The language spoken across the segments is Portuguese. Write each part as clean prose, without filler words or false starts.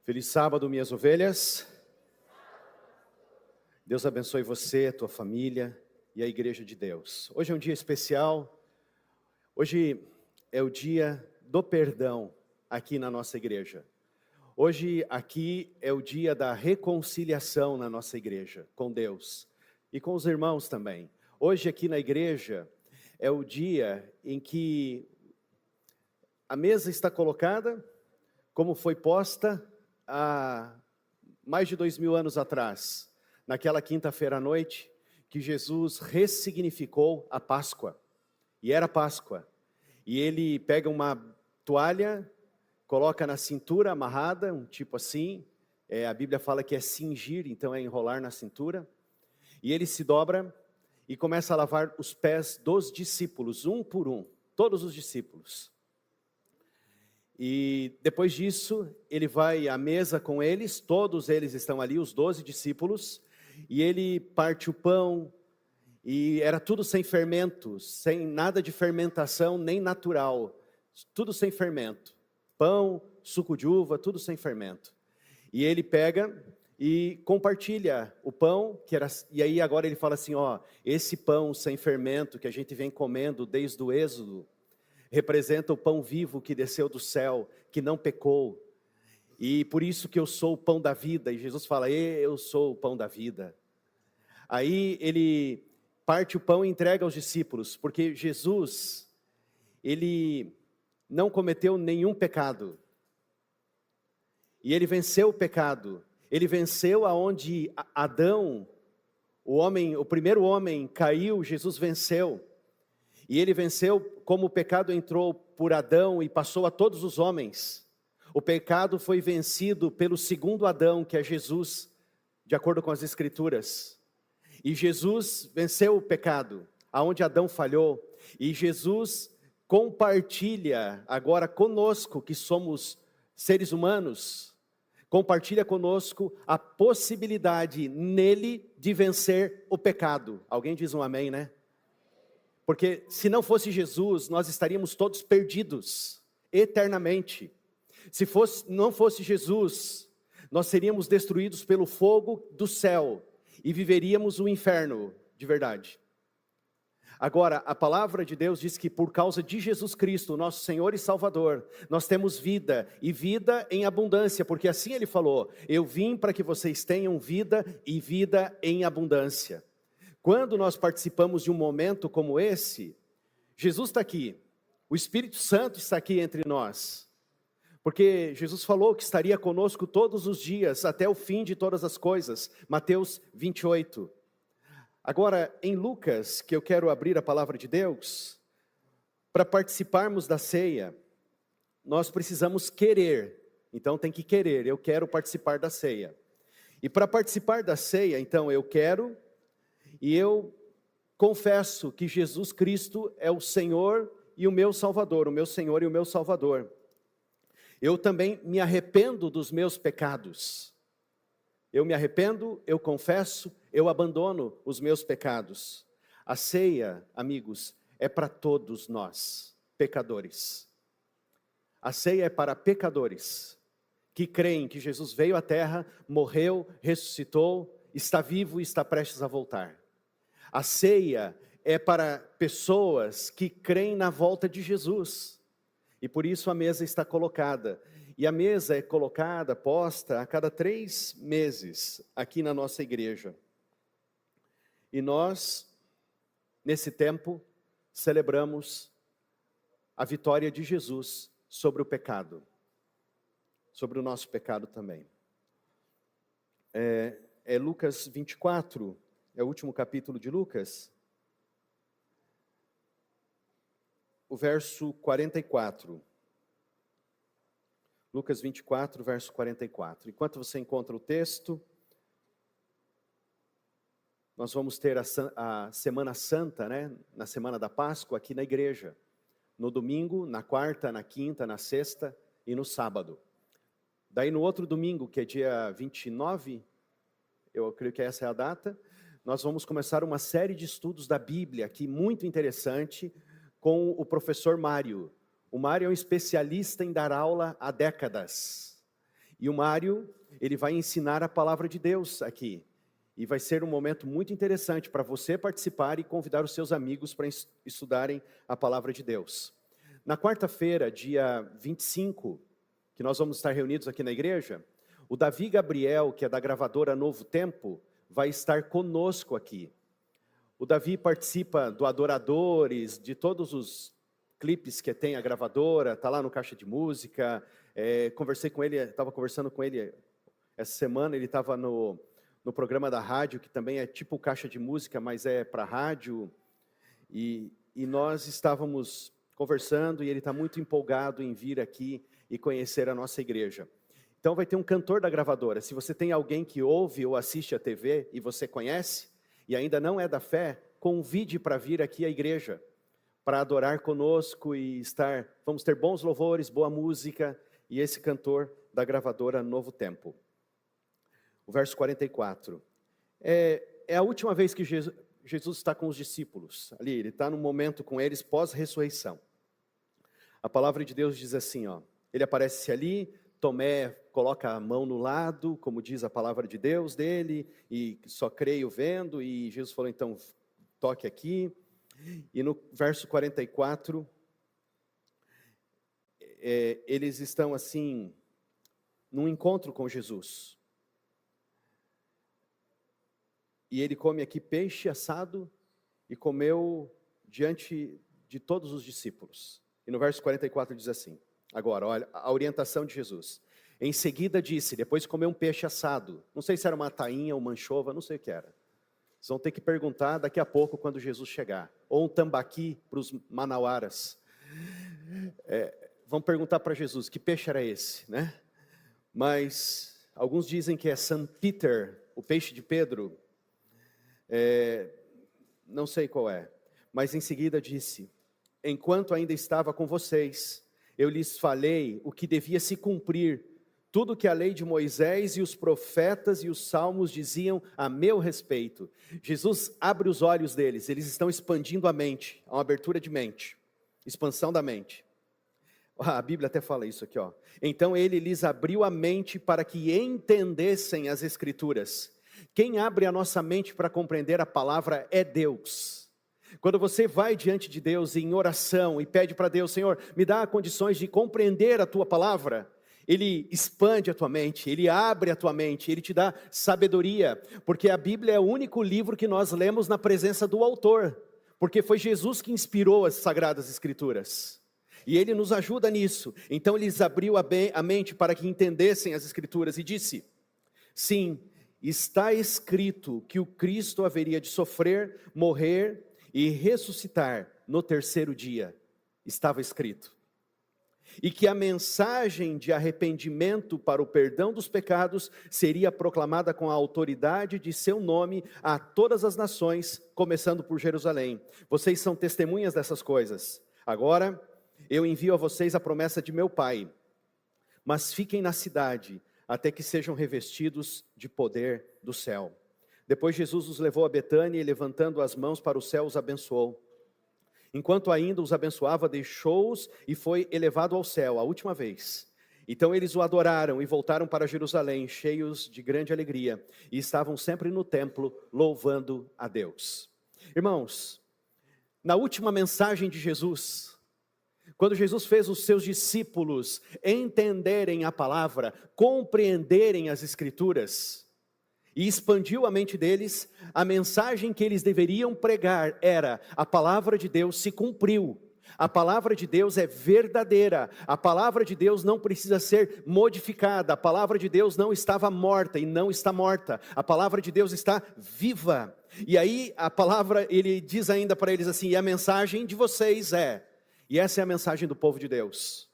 Feliz sábado, minhas ovelhas. Deus abençoe você, tua família e a igreja de Deus. Hoje é um dia especial. Hoje é o dia do perdão aqui na nossa igreja. Hoje aqui é o dia da reconciliação na nossa igreja com Deus e com os irmãos também. Hoje aqui na igreja é o dia em que a mesa está colocada como foi posta há mais de 2000 anos atrás, naquela quinta-feira à noite, que Jesus ressignificou a Páscoa, e era Páscoa, e ele pega uma toalha, coloca na cintura amarrada, um tipo assim, a Bíblia fala que é cingir, então é enrolar na cintura, e ele se dobra e começa a lavar os pés dos discípulos, um por um, todos os discípulos. E depois disso, ele vai à mesa com eles, todos eles estão ali, os 12 discípulos, e ele parte o pão, e era tudo sem fermento, sem nada de fermentação, nem natural, tudo sem fermento, pão, suco de uva, tudo sem fermento. E ele pega e compartilha o pão, e aí agora ele fala assim, esse pão sem fermento que a gente vem comendo desde o Êxodo, representa o pão vivo que desceu do céu, que não pecou, e por isso que eu sou o pão da vida, e Jesus fala, eu sou o pão da vida. Aí ele parte o pão e entrega aos discípulos, porque Jesus, ele não cometeu nenhum pecado, e ele venceu o pecado, ele venceu aonde Adão, o primeiro homem caiu, Jesus venceu, e ele venceu como o pecado entrou por Adão e passou a todos os homens. O pecado foi vencido pelo segundo Adão, que é Jesus, de acordo com as Escrituras. E Jesus venceu o pecado, aonde Adão falhou. E Jesus compartilha agora conosco, que somos seres humanos, compartilha conosco a possibilidade nele de vencer o pecado. Alguém diz um amém, né? Porque se não fosse Jesus, nós estaríamos todos perdidos, eternamente. Se não fosse Jesus, nós seríamos destruídos pelo fogo do céu, e viveríamos o inferno, de verdade. Agora, a palavra de Deus diz que por causa de Jesus Cristo, nosso Senhor e Salvador, nós temos vida, e vida em abundância, porque assim Ele falou, eu vim para que vocês tenham vida, e vida em abundância. Quando nós participamos de um momento como esse, Jesus está aqui, o Espírito Santo está aqui entre nós, porque Jesus falou que estaria conosco todos os dias, até o fim de todas as coisas, Mateus 28. Agora, em Lucas, que eu quero abrir a palavra de Deus, para participarmos da ceia, nós precisamos querer, então tem que querer, eu quero participar da ceia. E para participar da ceia, então eu quero... E eu confesso que Jesus Cristo é o Senhor e o meu Salvador, o meu Senhor e o meu Salvador. Eu também me arrependo dos meus pecados. Eu me arrependo, eu confesso, eu abandono os meus pecados. A ceia, amigos, é para todos nós, pecadores. A ceia é para pecadores que creem que Jesus veio à terra, morreu, ressuscitou, está vivo e está prestes a voltar. A ceia é para pessoas que creem na volta de Jesus. E por isso a mesa está colocada. E a mesa é colocada, posta a cada 3 meses aqui na nossa igreja. E nós, nesse tempo, celebramos a vitória de Jesus sobre o pecado. Sobre o nosso pecado também. É Lucas 24, é o último capítulo de Lucas. O verso 44. Lucas 24, verso 44. Enquanto você encontra o texto, nós vamos ter a Semana Santa, né? Na Semana da Páscoa, aqui na igreja. No domingo, na quarta, na quinta, na sexta e no sábado. Daí no outro domingo, que é dia 29, eu creio que essa é a data, nós vamos começar uma série de estudos da Bíblia, aqui muito interessante, com o professor Mário. O Mário é um especialista em dar aula há décadas. E o Mário, ele vai ensinar a palavra de Deus aqui. E vai ser um momento muito interessante para você participar e convidar os seus amigos para estudarem a palavra de Deus. Na quarta-feira, dia 25, que nós vamos estar reunidos aqui na igreja, o Davi Gabriel, que é da gravadora Novo Tempo, vai estar conosco aqui. O Davi participa do Adoradores, de todos os clipes que tem a gravadora, está lá no Caixa de Música. Conversei com ele, estava conversando com ele essa semana, ele estava no programa da rádio, que também é tipo Caixa de Música, mas é para rádio. E nós estávamos conversando e ele está muito empolgado em vir aqui e conhecer a nossa igreja. Então vai ter um cantor da gravadora. Se você tem alguém que ouve ou assiste a TV e você conhece, e ainda não é da fé, convide para vir aqui à igreja, para adorar conosco e vamos ter bons louvores, boa música, e esse cantor da gravadora Novo Tempo. O verso 44. É a última vez que Jesus está com os discípulos, ali, ele está num momento com eles pós-ressurreição. A palavra de Deus diz assim, ele aparece ali, Tomé coloca a mão no lado, como diz a palavra de Deus dele, e só creio vendo, e Jesus falou, então, toque aqui. E no verso 44, eles estão assim, num encontro com Jesus. E ele come aqui peixe assado, e comeu diante de todos os discípulos. E no verso 44 diz assim, agora, olha, a orientação de Jesus. Em seguida disse, depois de comer um peixe assado, não sei se era uma tainha ou uma anchova, não sei o que era. Vocês vão ter que perguntar daqui a pouco quando Jesus chegar. Ou um tambaqui para os manauaras. Vão perguntar para Jesus, que peixe era esse, né? Mas alguns dizem que é St. Peter, o peixe de Pedro. Não sei qual é. Mas em seguida disse, enquanto ainda estava com vocês, eu lhes falei o que devia se cumprir, tudo que a lei de Moisés e os profetas e os salmos diziam a meu respeito. Jesus abre os olhos deles, eles estão expandindo a mente, uma abertura de mente, expansão da mente. A Bíblia até fala isso aqui, Então ele lhes abriu a mente para que entendessem as Escrituras. Quem abre a nossa mente para compreender a palavra é Deus. Quando você vai diante de Deus em oração e pede para Deus, Senhor, me dá condições de compreender a tua palavra, Ele expande a tua mente, Ele abre a tua mente, Ele te dá sabedoria, porque a Bíblia é o único livro que nós lemos na presença do autor, porque foi Jesus que inspirou as Sagradas Escrituras, e Ele nos ajuda nisso. Então Ele lhes abriu a mente para que entendessem as Escrituras, e disse, sim, está escrito que o Cristo haveria de sofrer, morrer e ressuscitar no terceiro dia, estava escrito. E que a mensagem de arrependimento para o perdão dos pecados seria proclamada com a autoridade de seu nome a todas as nações, começando por Jerusalém. Vocês são testemunhas dessas coisas. Agora, eu envio a vocês a promessa de meu Pai, mas fiquem na cidade, até que sejam revestidos de poder do céu. Depois Jesus os levou a Betânia e levantando as mãos para o céu os abençoou. Enquanto ainda os abençoava, deixou-os e foi elevado ao céu, a última vez. Então eles o adoraram e voltaram para Jerusalém, cheios de grande alegria, e estavam sempre no templo, louvando a Deus. Irmãos, na última mensagem de Jesus, quando Jesus fez os seus discípulos entenderem a palavra, compreenderem as Escrituras, e expandiu a mente deles, a mensagem que eles deveriam pregar era, a palavra de Deus se cumpriu, a palavra de Deus é verdadeira, a palavra de Deus não precisa ser modificada, a palavra de Deus não estava morta e não está morta, a palavra de Deus está viva. E aí a palavra, ele diz ainda para eles assim, e a mensagem de vocês e essa é a mensagem do povo de Deus,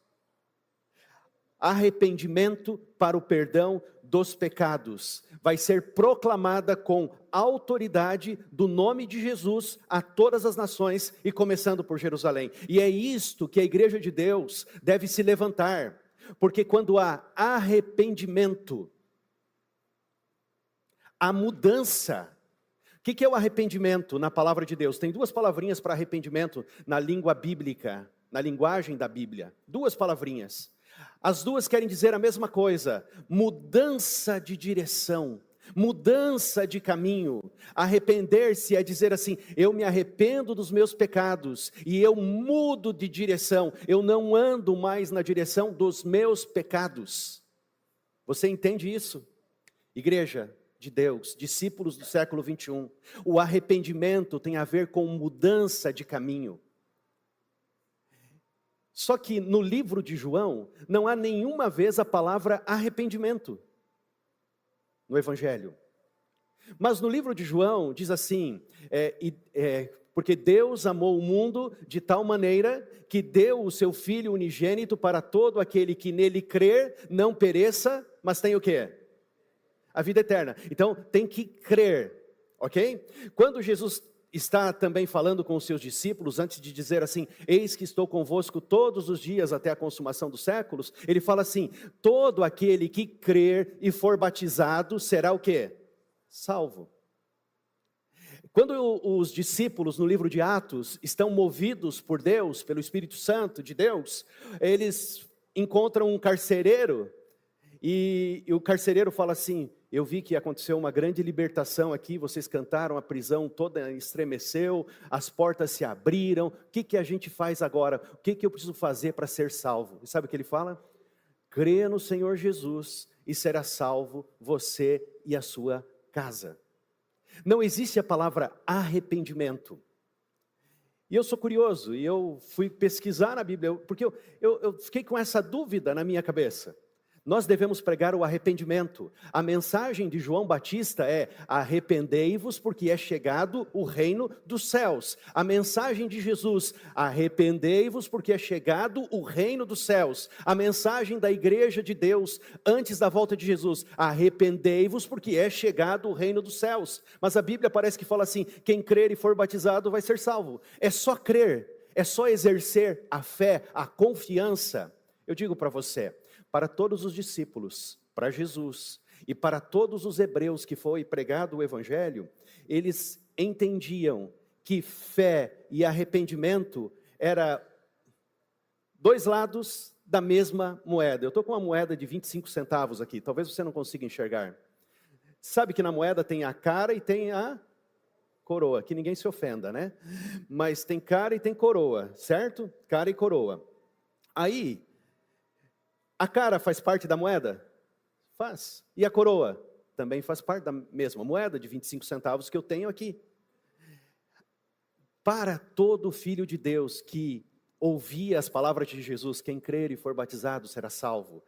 arrependimento para o perdão dos pecados, vai ser proclamada com autoridade do nome de Jesus a todas as nações e começando por Jerusalém. E é isto que a igreja de Deus deve se levantar, porque quando há arrependimento, a mudança. O que é o arrependimento na palavra de Deus? Tem duas palavrinhas para arrependimento na língua bíblica, na linguagem da Bíblia. Duas palavrinhas. As duas querem dizer a mesma coisa: mudança de direção, mudança de caminho. Arrepender-se é dizer assim: eu me arrependo dos meus pecados e eu mudo de direção, eu não ando mais na direção dos meus pecados. Você entende isso? Igreja de Deus, discípulos do século 21, o arrependimento tem a ver com mudança de caminho. Só que no livro de João, não há nenhuma vez a palavra arrependimento no Evangelho. Mas no livro de João diz assim, porque Deus amou o mundo de tal maneira que deu o seu Filho unigênito para todo aquele que nele crer, não pereça, mas tem o quê? A vida eterna. Então tem que crer, ok? Quando Jesus está também falando com os seus discípulos, antes de dizer assim: eis que estou convosco todos os dias até a consumação dos séculos, ele fala assim: todo aquele que crer e for batizado será o quê? Salvo. Quando os discípulos no livro de Atos estão movidos por Deus, pelo Espírito Santo de Deus, eles encontram um carcereiro, e o carcereiro fala assim: eu vi que aconteceu uma grande libertação aqui, vocês cantaram, a prisão toda estremeceu, as portas se abriram, o que a gente faz agora? O que eu preciso fazer para ser salvo? E sabe o que ele fala? Creia no Senhor Jesus e será salvo você e a sua casa. Não existe a palavra arrependimento. E eu sou curioso, e eu fui pesquisar na Bíblia, porque eu fiquei com essa dúvida na minha cabeça. Nós devemos pregar o arrependimento. A mensagem de João Batista é: arrependei-vos porque é chegado o reino dos céus. A mensagem de Jesus: arrependei-vos porque é chegado o reino dos céus. A mensagem da igreja de Deus antes da volta de Jesus: arrependei-vos porque é chegado o reino dos céus. Mas a Bíblia parece que fala assim: quem crer e for batizado vai ser salvo. É só crer, é só exercer a fé, a confiança. Eu digo para você, para todos os discípulos, para Jesus e para todos os hebreus que foi pregado o Evangelho, eles entendiam que fé e arrependimento eram dois lados da mesma moeda. Eu estou com uma moeda de 25 centavos aqui, talvez você não consiga enxergar. Sabe que na moeda tem a cara e tem a coroa, que ninguém se ofenda, né? Mas tem cara e tem coroa, certo? Cara e coroa. Aí, a cara faz parte da moeda? Faz. E a coroa? Também faz parte da mesma moeda de 25 centavos que eu tenho aqui. Para todo filho de Deus que ouvia as palavras de Jesus: quem crer e for batizado será salvo.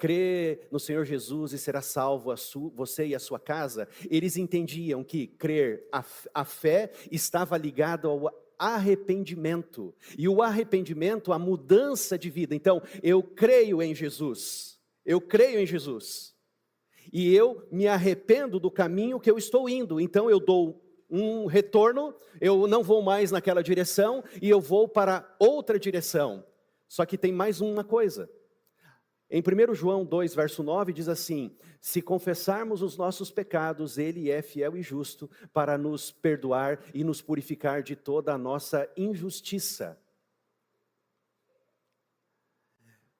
Crer no Senhor Jesus e será salvo você e a sua casa. Eles entendiam que crer, a fé estava ligada ao arrependimento, e o arrependimento, a mudança de vida. Então, eu creio em Jesus, e eu me arrependo do caminho que eu estou indo, então eu dou um retorno, eu não vou mais naquela direção, e eu vou para outra direção. Só que tem mais uma coisa. Em 1 João 2, verso 9, diz assim: se confessarmos os nossos pecados, Ele é fiel e justo para nos perdoar e nos purificar de toda a nossa injustiça.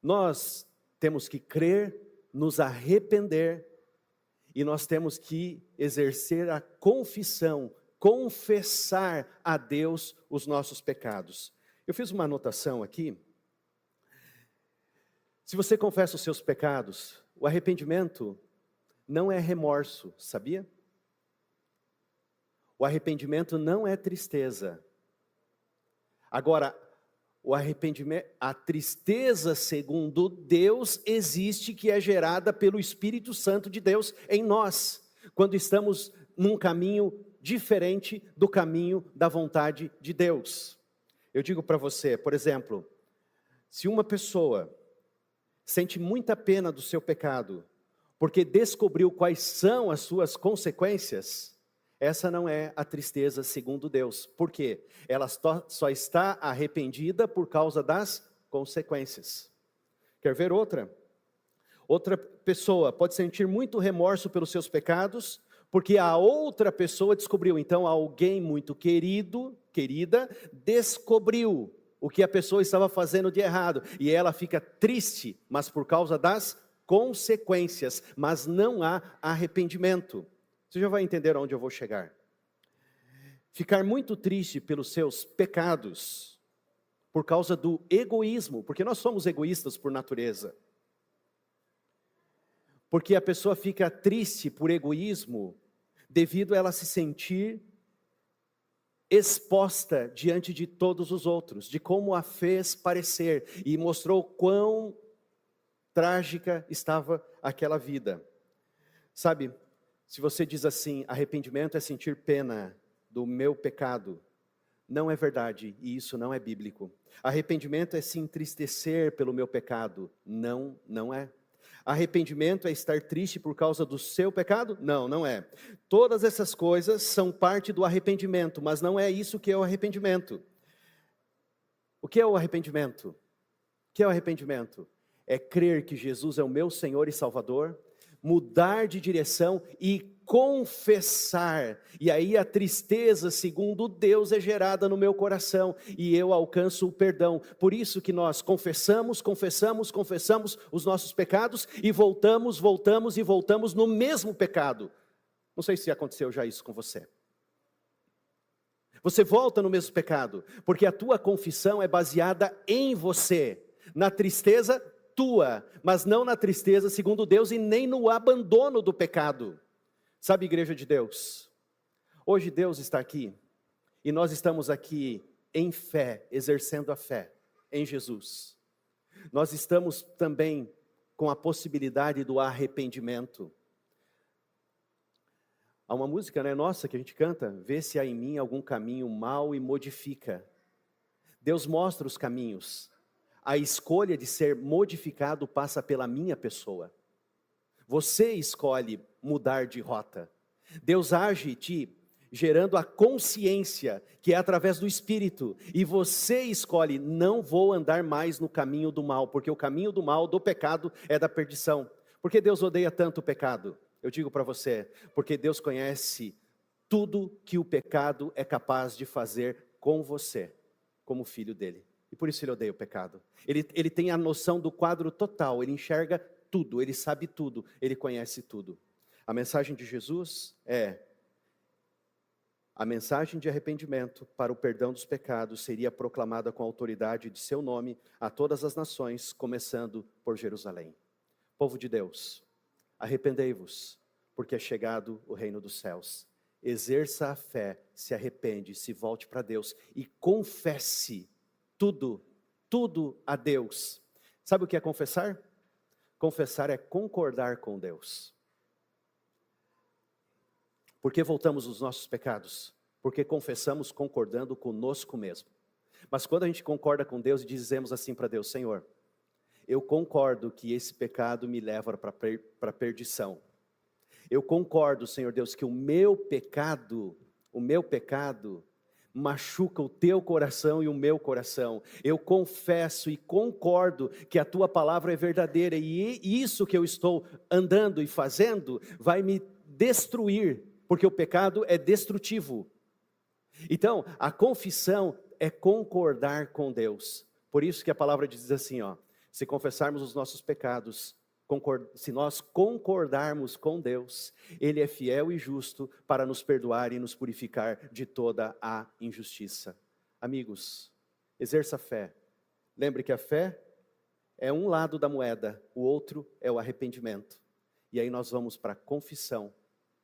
Nós temos que crer, nos arrepender, e nós temos que exercer a confissão, confessar a Deus os nossos pecados. Eu fiz uma anotação aqui. Se você confessa os seus pecados, o arrependimento não é remorso, sabia? O arrependimento não é tristeza. Agora, o arrependimento, a tristeza segundo Deus existe, que é gerada pelo Espírito Santo de Deus em nós, quando estamos num caminho diferente do caminho da vontade de Deus. Eu digo para você, por exemplo, se uma pessoa sente muita pena do seu pecado, porque descobriu quais são as suas consequências, essa não é a tristeza segundo Deus. Por quê? Ela só está arrependida por causa das consequências. Quer ver outra? Outra pessoa pode sentir muito remorso pelos seus pecados, porque a outra pessoa descobriu. Então, alguém muito querida, descobriu o que a pessoa estava fazendo de errado, e ela fica triste, mas por causa das consequências, mas não há arrependimento. Você já vai entender aonde eu vou chegar. Ficar muito triste pelos seus pecados, por causa do egoísmo, porque nós somos egoístas por natureza. Porque a pessoa fica triste por egoísmo, devido a ela se sentir exposta diante de todos os outros, de como a fez parecer, e mostrou quão trágica estava aquela vida. Sabe, se você diz assim, arrependimento é sentir pena do meu pecado, não é verdade, e isso não é bíblico. Arrependimento é se entristecer pelo meu pecado, não é. Arrependimento é estar triste por causa do seu pecado? Não é. Todas essas coisas são parte do arrependimento, mas não é isso que é o arrependimento. O que é o arrependimento? O que é o arrependimento? É crer que Jesus é o meu Senhor e Salvador, mudar de direção e confessar, e aí a tristeza segundo Deus é gerada no meu coração, e eu alcanço o perdão. Por isso que nós confessamos os nossos pecados, e voltamos no mesmo pecado. Não sei se aconteceu já isso com você. Você volta no mesmo pecado, porque a tua confissão é baseada em você, na tristeza tua, mas não na tristeza segundo Deus, e nem no abandono do pecado. Sabe, igreja de Deus, hoje Deus está aqui, e nós estamos aqui em fé, exercendo a fé em Jesus. Nós estamos também com a possibilidade do arrependimento. Há uma música, nossa, que a gente canta, vê se há em mim algum caminho mau e modifica. Deus mostra os caminhos, a escolha de ser modificado passa pela minha pessoa. Você escolhe mudar de rota. Deus age te gerando a consciência, que é através do Espírito. E você escolhe, não vou andar mais no caminho do mal, porque o caminho do mal, do pecado, é da perdição. Por que Deus odeia tanto o pecado? Eu digo para você, porque Deus conhece tudo que o pecado é capaz de fazer com você, como filho dele. E por isso ele odeia o pecado. Ele tem a noção do quadro total, ele enxerga tudo, ele sabe tudo, ele conhece tudo. A mensagem de Jesus é: a mensagem de arrependimento para o perdão dos pecados seria proclamada com a autoridade de seu nome a todas as nações, começando por Jerusalém. Povo de Deus, arrependei-vos, porque é chegado o reino dos céus. Exerça a fé, se arrepende, se volte para Deus e confesse tudo a Deus. Sabe o que é confessar? Confessar é concordar com Deus. Por que voltamos os nossos pecados? Porque confessamos concordando conosco mesmo. Mas quando a gente concorda com Deus e dizemos assim para Deus: Senhor, eu concordo que esse pecado me leva para a perdição. Eu concordo, Senhor Deus, que o meu pecado machuca o teu coração e o meu coração. Eu confesso e concordo que a tua palavra é verdadeira, e isso que eu estou andando e fazendo vai me destruir, porque o pecado é destrutivo. Então, a confissão é concordar com Deus. Por isso que a palavra diz assim, se confessarmos os nossos pecados, se nós concordarmos com Deus, Ele é fiel e justo para nos perdoar e nos purificar de toda a injustiça. Amigos, exerça a fé. Lembre que a fé é um lado da moeda, o outro é o arrependimento. E aí nós vamos para a confissão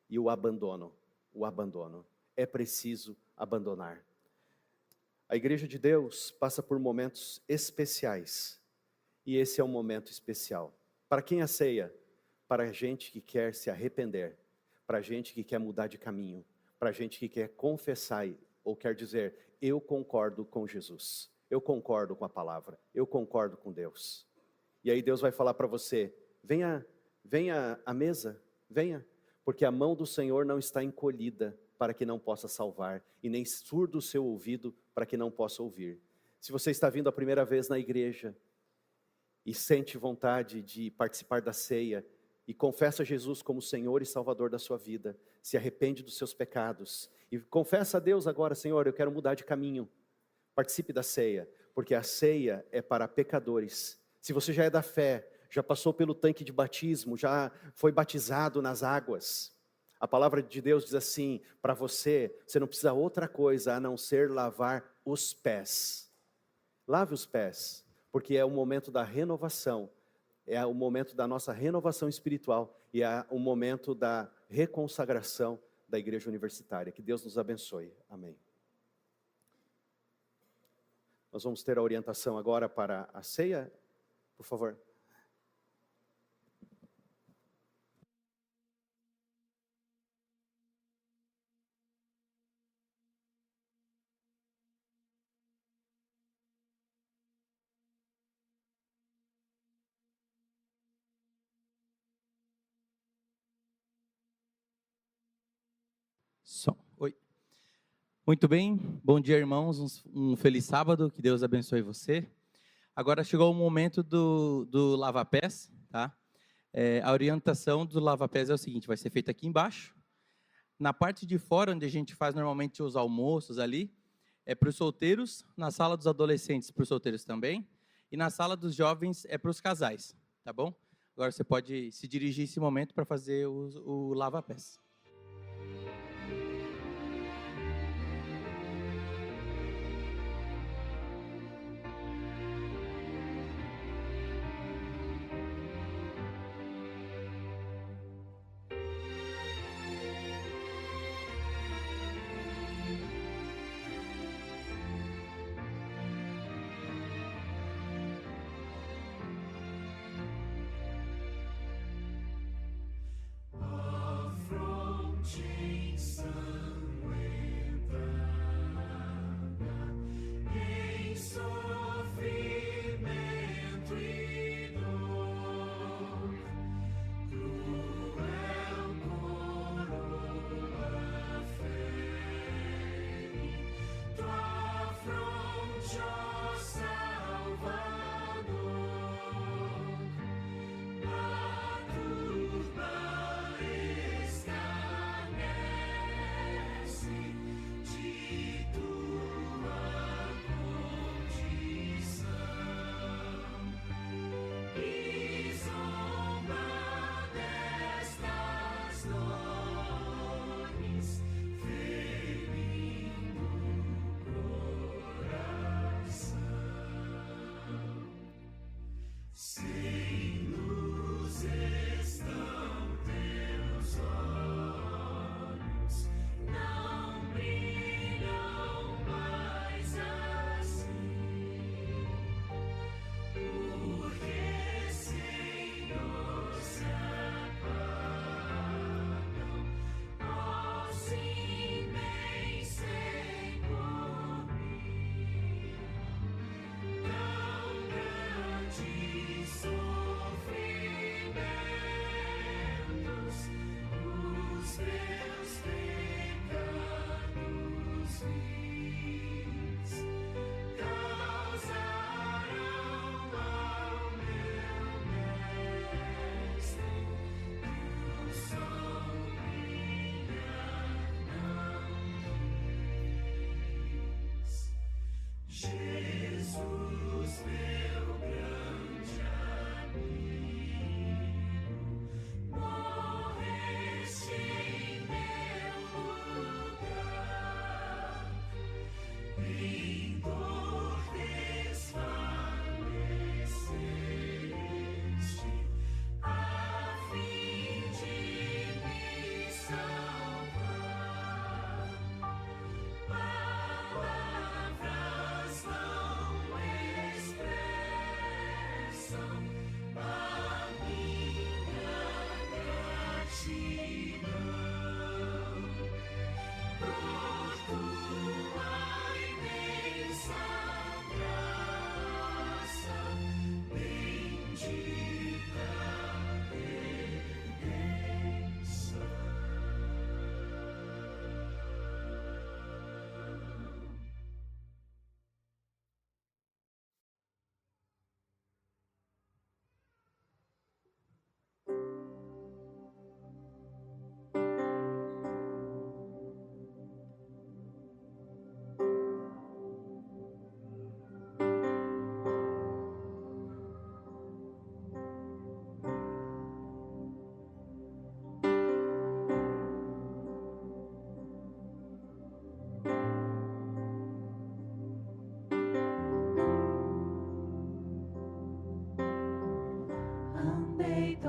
e o abandono. O abandono. É preciso abandonar. A igreja de Deus passa por momentos especiais, e esse é um momento especial. Para quem a ceia? Para a gente que quer se arrepender, para a gente que quer mudar de caminho, para a gente que quer confessar, ou quer dizer, eu concordo com Jesus, eu concordo com a palavra, eu concordo com Deus. E aí Deus vai falar para você: venha à mesa, venha, porque a mão do Senhor não está encolhida para que não possa salvar, e nem surdo o seu ouvido para que não possa ouvir. Se você está vindo a primeira vez na igreja, e sente vontade de participar da ceia, e confessa Jesus como Senhor e Salvador da sua vida, se arrepende dos seus pecados, e confessa a Deus agora: Senhor, eu quero mudar de caminho, participe da ceia, porque a ceia é para pecadores. Se você já é da fé, já passou pelo tanque de batismo, já foi batizado nas águas, a palavra de Deus diz assim, para você, você não precisa outra coisa a não ser lavar os pés. Lave os pés, porque é o momento da renovação, é o momento da nossa renovação espiritual e é o momento da reconsagração da igreja universitária. Que Deus nos abençoe. Amém. Nós vamos ter a orientação agora para a ceia, por favor. Oi. Muito bem, bom dia, irmãos, um feliz sábado, que Deus abençoe você. Agora chegou o momento do lava-pés, tá? A orientação do lava-pés é o seguinte, vai ser feito aqui embaixo. Na parte de fora, onde a gente faz normalmente os almoços ali, é para os solteiros, na sala dos adolescentes para os solteiros também, e na sala dos jovens é para os casais, tá bom? Agora você pode se dirigir esse momento para fazer o lava-pés. From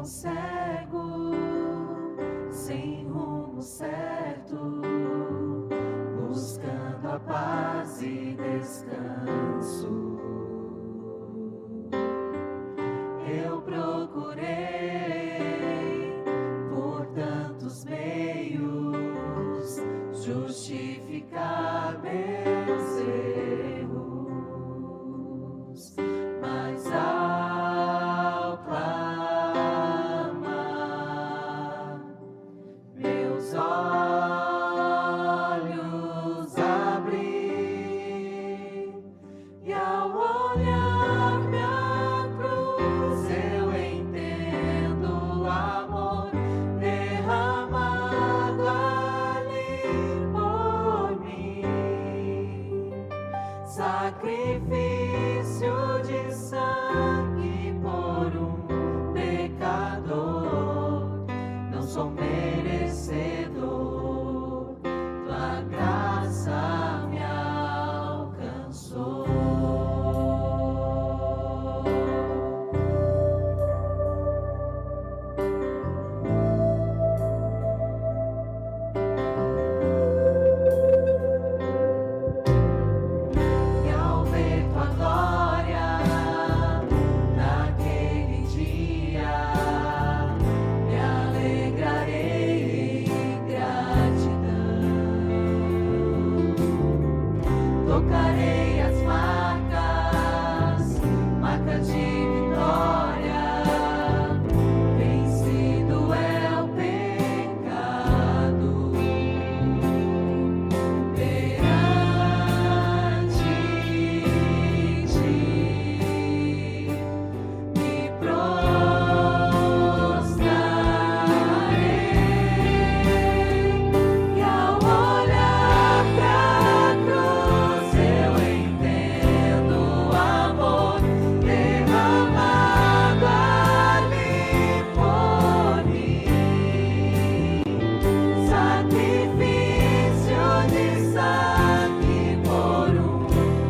tão cego, sem rumo certo, buscando a paz e descanso. Eu procurei por tantos meios justificar meus erros, mas ao clamar, meus olhos abri, e ao olhar minha cruz eu entendo o amor derramado ali por mim, sacrifício de sangue por um pecador. Não sou merecedor, tua graça me alcançou. E ao ver tua glória naquele dia, me alegrarei em gratidão. Tocarei as marcas, marcas de vitória. Vencido é o pecado. Perante ti me prostrarei, e ao olhar pra cruz eu entendo o amor derramado ali por mim, sacrifício de sangue por um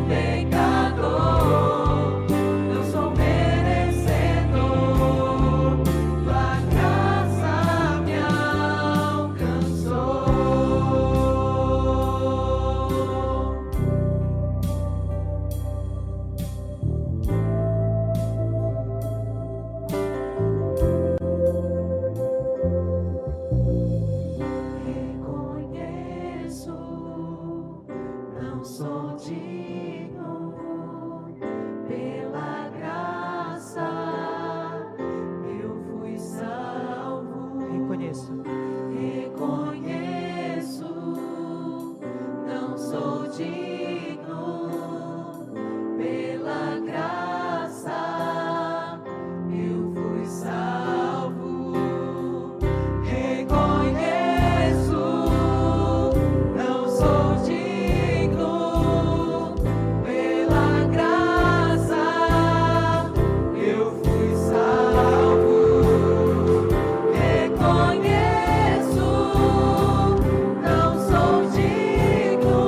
pecador. Eu sou merecedor, tua graça me alcançou. Reconheço, não sou digno, pela graça eu fui salvo. Reconheço. Reconheço, não sou digno, pela graça eu fui salvo. Reconheço, não sou digno, pela graça eu fui salvo. Reconheço, não sou digno,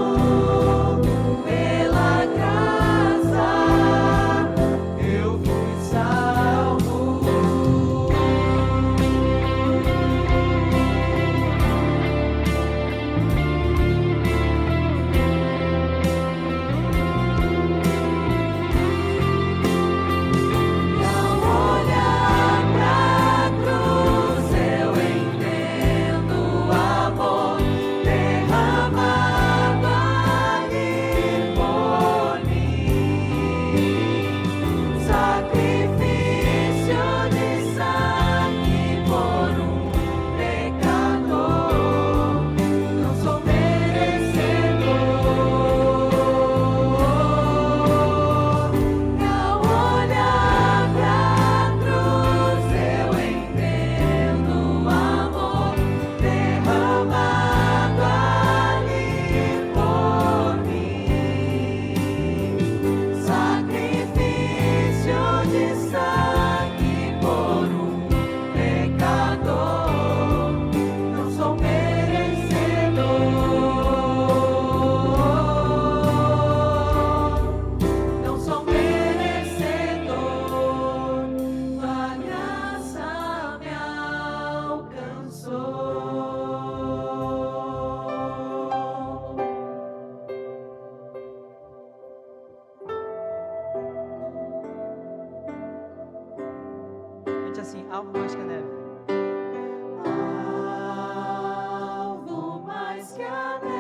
alvo mais que a neve. Alvo mais que a neve.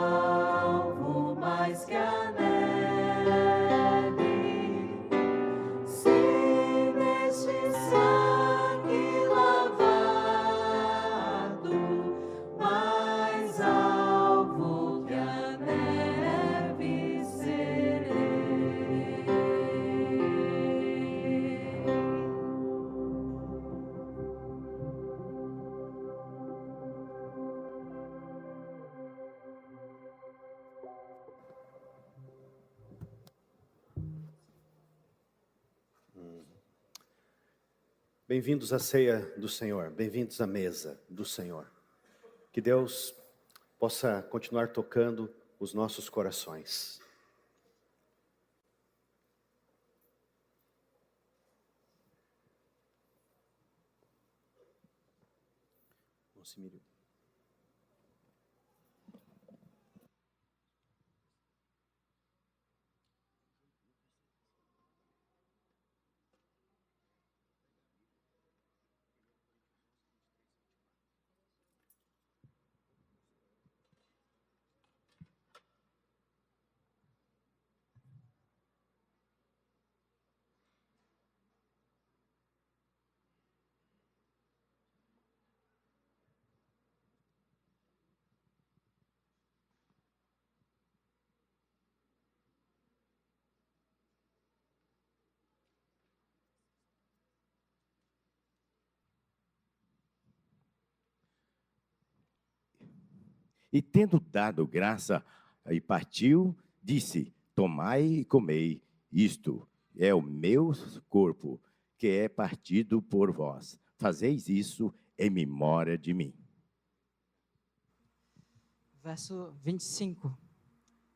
Alvo mais que a neve. Se neste sangue lavado, mais alvo que a neve serei. Bem-vindos à ceia do Senhor, bem-vindos à mesa do Senhor. Que Deus possa continuar tocando os nossos corações. Monsimílio. E tendo dado graça e partiu, disse: tomai e comei, isto é o meu corpo, que é partido por vós. Fazeis isso em memória de mim. Verso 25.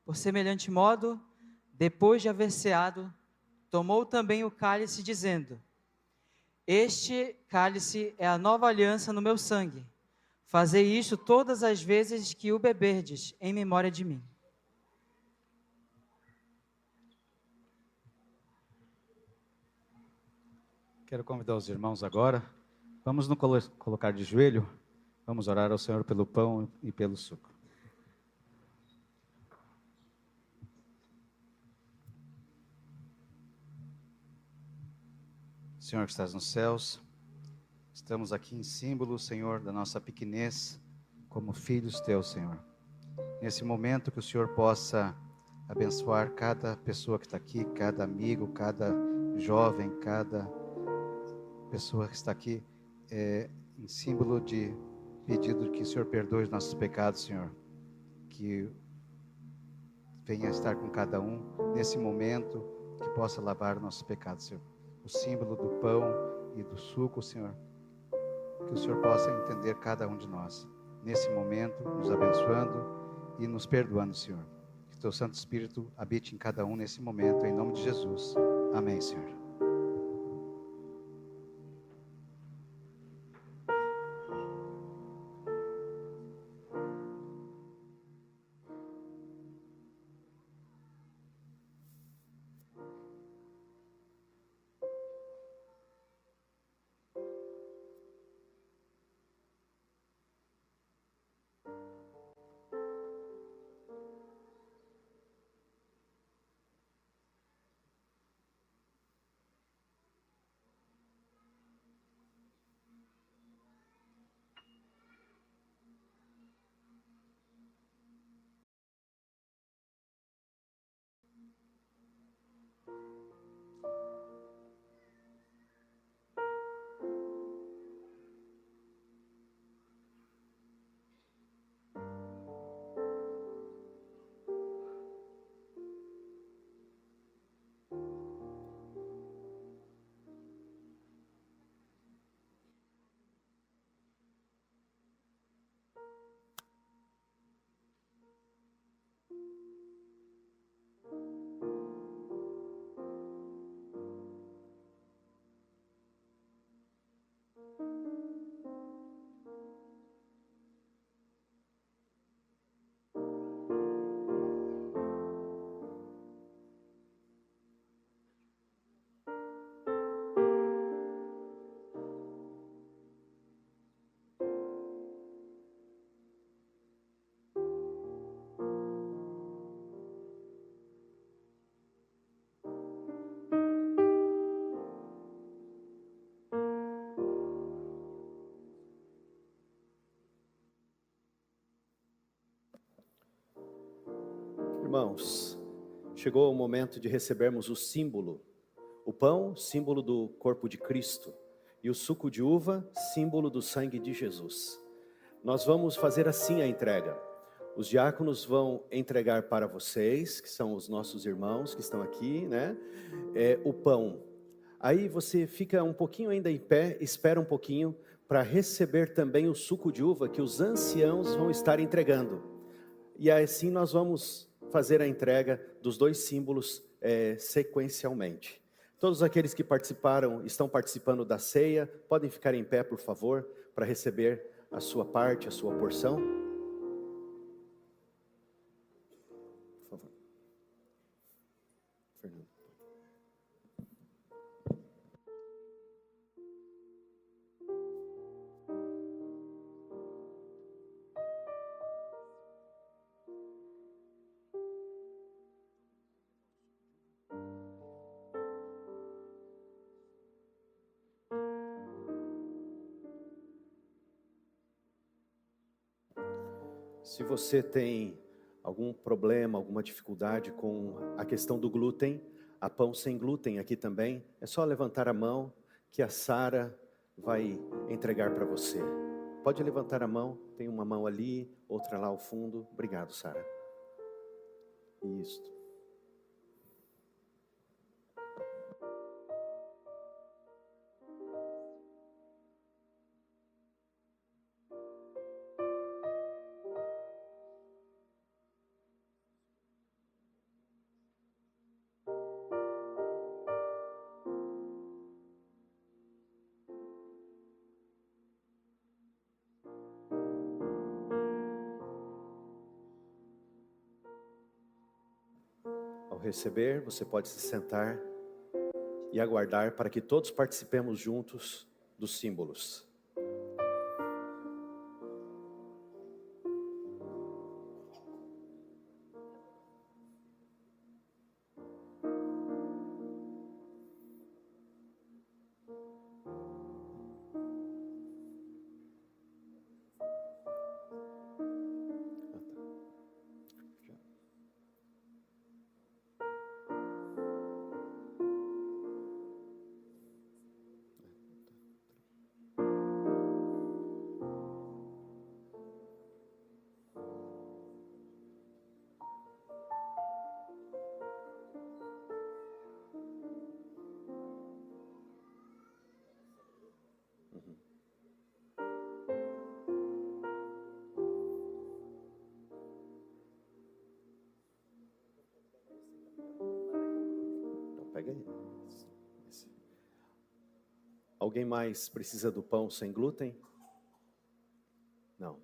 Por semelhante modo, depois de haver ceado, tomou também o cálice, dizendo: Este cálice é a nova aliança no meu sangue. Fazei isto todas as vezes que o beberdes, em memória de mim. Quero convidar os irmãos agora. Vamos nos colocar de joelho. Vamos orar ao Senhor pelo pão e pelo suco. Senhor que estás nos céus, estamos aqui em símbolo, Senhor, da nossa pequenez, como filhos teus, Senhor. Nesse momento que o Senhor possa abençoar cada pessoa que está aqui, cada amigo, cada jovem, cada pessoa que está aqui, em símbolo de pedido que o Senhor perdoe os nossos pecados, Senhor. Que venha estar com cada um nesse momento, que possa lavar os nossos pecados, Senhor. O símbolo do pão e do suco, Senhor. Que o Senhor possa entender cada um de nós, nesse momento, nos abençoando e nos perdoando, Senhor. Que teu Santo Espírito habite em cada um nesse momento, em nome de Jesus. Amém, Senhor. Irmãos, chegou o momento de recebermos o símbolo. O pão, símbolo do corpo de Cristo, e o suco de uva, símbolo do sangue de Jesus. Nós vamos fazer assim a entrega. Os diáconos vão entregar para vocês, que são os nossos irmãos que estão aqui, né? O pão. Aí você fica um pouquinho ainda em pé, espera um pouquinho para receber também o suco de uva que os anciãos vão estar entregando. E assim nós vamos fazer a entrega dos dois símbolos sequencialmente. Todos aqueles que estão participando da ceia, podem ficar em pé, por favor, para receber a sua parte, a sua porção. Por favor. Fernando. Se você tem algum problema, alguma dificuldade com a questão do glúten, há pão sem glúten aqui também, é só levantar a mão que a Sara vai entregar para você. Pode levantar a mão, tem uma mão ali, outra lá ao fundo. Obrigado, Sara. Isso. Ao receber, você pode se sentar e aguardar para que todos participemos juntos dos símbolos. Então pega aí. Alguém mais precisa do pão sem glúten? Não.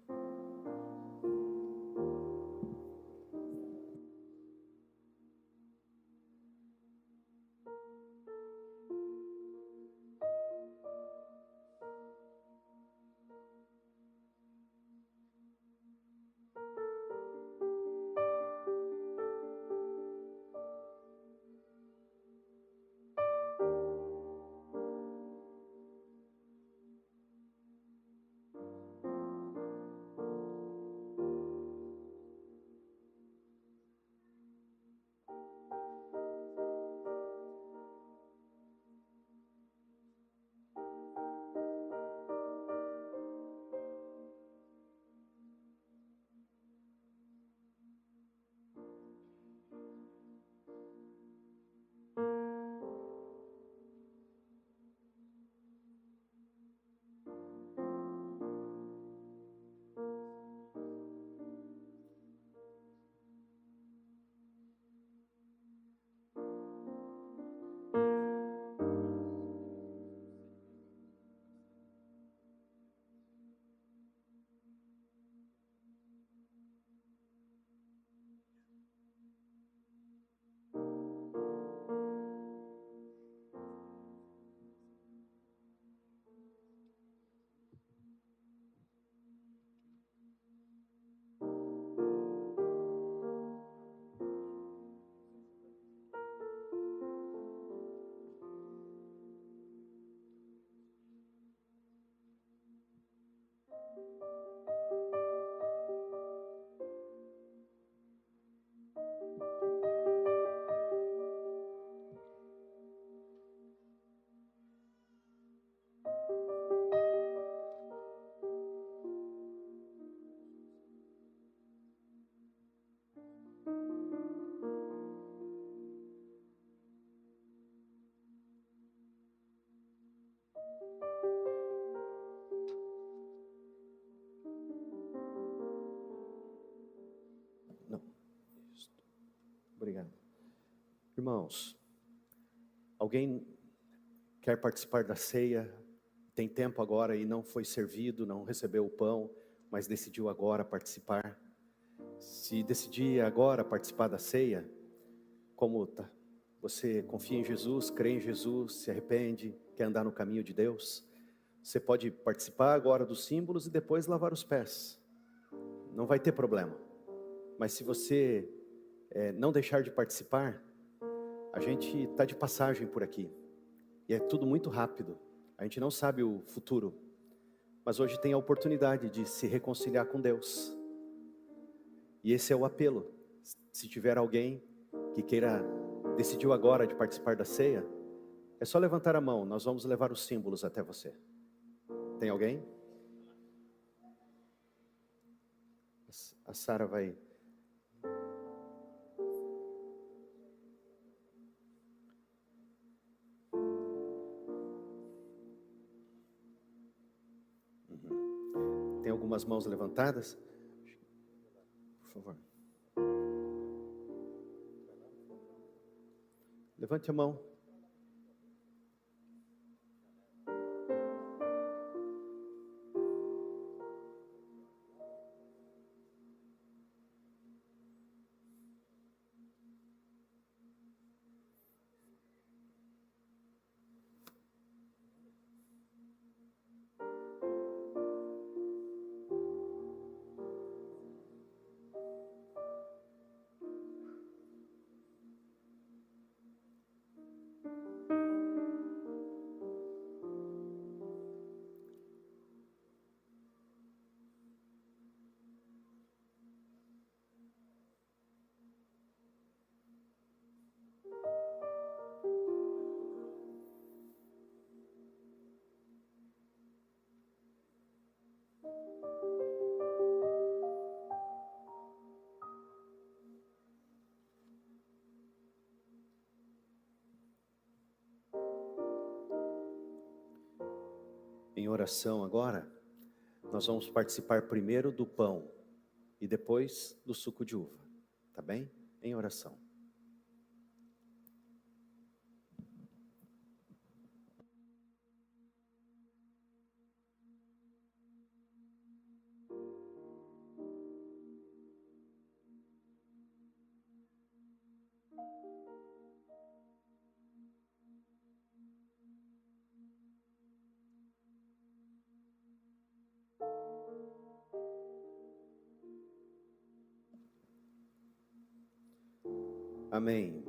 Irmãos, alguém quer participar da ceia, tem tempo agora e não foi servido, não recebeu o pão, mas decidiu agora participar? Se decidir agora participar da ceia, como tá? Você confia em Jesus, crê em Jesus, se arrepende, quer andar no caminho de Deus? Você pode participar agora dos símbolos e depois lavar os pés. Não vai ter problema. Mas se você não deixar de participar, a gente está de passagem por aqui. E é tudo muito rápido. A gente não sabe o futuro. Mas hoje tem a oportunidade de se reconciliar com Deus. E esse é o apelo. Se tiver alguém que decidiu agora de participar da ceia, é só levantar a mão, nós vamos levar os símbolos até você. Tem alguém? A Sara vai... Tem algumas mãos levantadas? Por favor. Levante a mão. Em oração agora, nós vamos participar primeiro do pão e depois do suco de uva, tá bem? Em oração. Amém.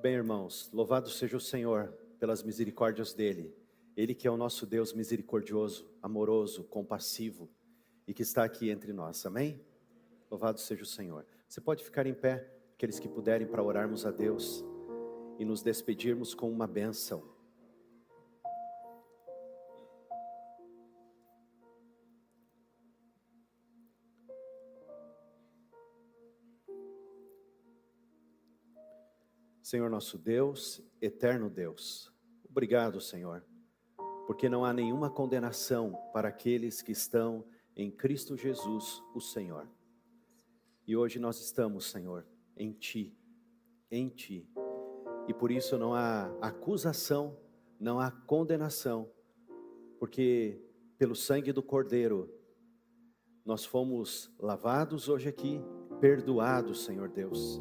bem, irmãos, louvado seja o Senhor pelas misericórdias dele. Ele que é o nosso Deus misericordioso, amoroso, compassivo e que está aqui entre nós, amém? Louvado seja o Senhor. Você pode ficar em pé, aqueles que puderem, para orarmos a Deus e nos despedirmos com uma bênção. Senhor nosso Deus, eterno Deus, obrigado, Senhor, porque não há nenhuma condenação para aqueles que estão em Cristo Jesus, o Senhor. E hoje nós estamos, Senhor, em Ti, e por isso não há acusação, não há condenação, porque pelo sangue do Cordeiro nós fomos lavados hoje aqui, perdoados, Senhor Deus,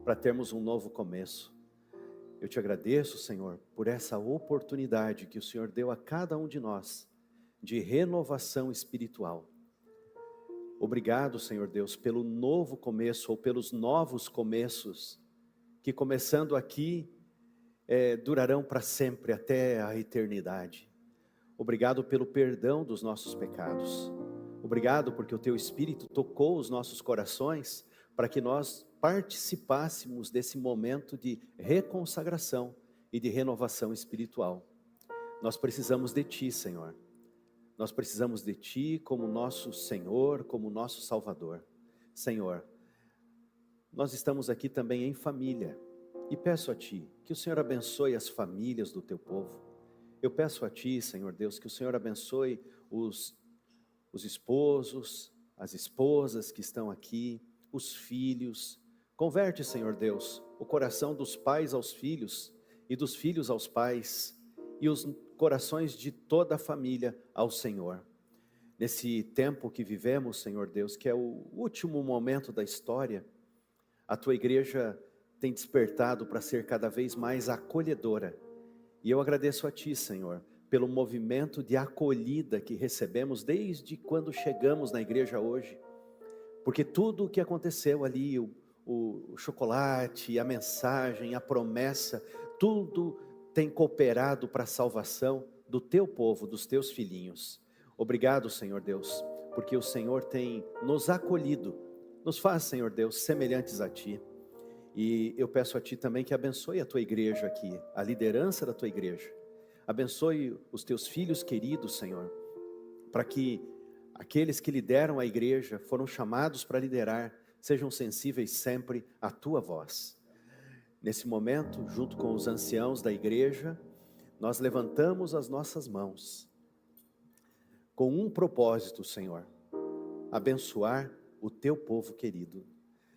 para termos um novo começo. Eu te agradeço, Senhor, por essa oportunidade que o Senhor deu a cada um de nós, de renovação espiritual. Obrigado, Senhor Deus, pelo novo começo, ou pelos novos começos, que começando aqui, durarão para sempre, até a eternidade. Obrigado pelo perdão dos nossos pecados. Obrigado porque o Teu Espírito tocou os nossos corações, para que nós participássemos desse momento de reconsagração e de renovação espiritual. Nós precisamos de Ti, Senhor. Nós precisamos de Ti como nosso Senhor, como nosso Salvador. Senhor, nós estamos aqui também em família e peço a Ti que o Senhor abençoe as famílias do Teu povo. Eu peço a Ti, Senhor Deus, que o Senhor abençoe os esposos, as esposas que estão aqui, os filhos. Converte, Senhor Deus, o coração dos pais aos filhos e dos filhos aos pais e os corações de toda a família ao Senhor. Nesse tempo que vivemos, Senhor Deus, que é o último momento da história, a Tua igreja tem despertado para ser cada vez mais acolhedora. E eu agradeço a Ti, Senhor, pelo movimento de acolhida que recebemos desde quando chegamos na igreja hoje. Porque tudo o que aconteceu ali, o chocolate, a mensagem, a promessa, tudo tem cooperado para a salvação do Teu povo, dos Teus filhinhos. Obrigado, Senhor Deus, porque o Senhor tem nos acolhido, nos faz, Senhor Deus, semelhantes a Ti. E eu peço a Ti também que abençoe a Tua igreja aqui, a liderança da Tua igreja. Abençoe os Teus filhos queridos, Senhor, para que aqueles que lideram a igreja, foram chamados para liderar, sejam sensíveis sempre à Tua voz. Nesse momento, junto com os anciãos da igreja, nós levantamos as nossas mãos, com um propósito, Senhor, abençoar o Teu povo querido.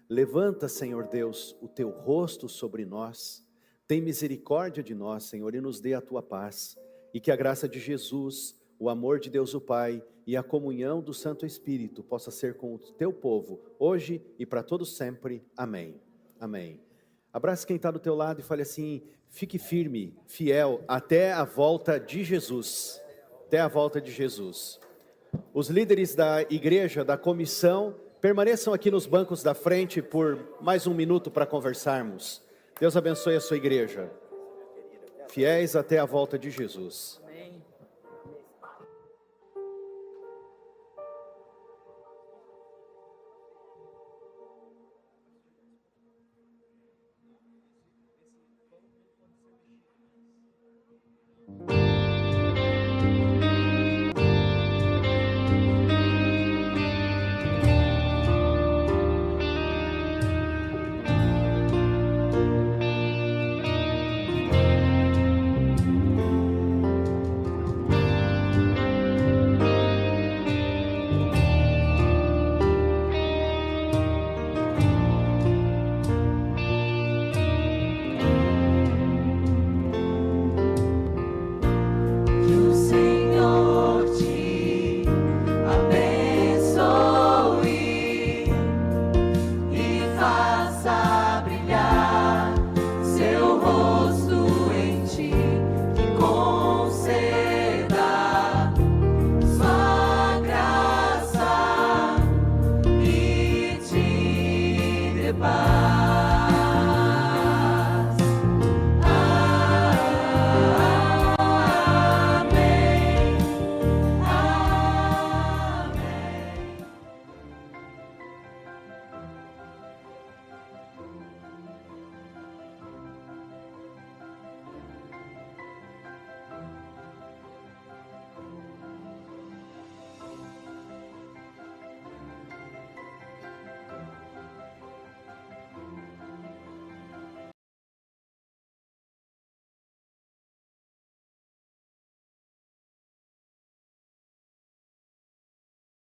Levanta, Senhor Deus, o Teu rosto sobre nós, tem misericórdia de nós, Senhor, e nos dê a Tua paz, e que a graça de Jesus, o amor de Deus o Pai e a comunhão do Santo Espírito possa ser com o Teu povo, hoje e para todos sempre. Amém. Amém. Abrace quem está do teu lado e fale assim: fique firme, fiel, até a volta de Jesus. Até a volta de Jesus. Os líderes da igreja, da comissão, permaneçam aqui nos bancos da frente por mais um minuto para conversarmos. Deus abençoe a sua igreja. Fiéis até a volta de Jesus.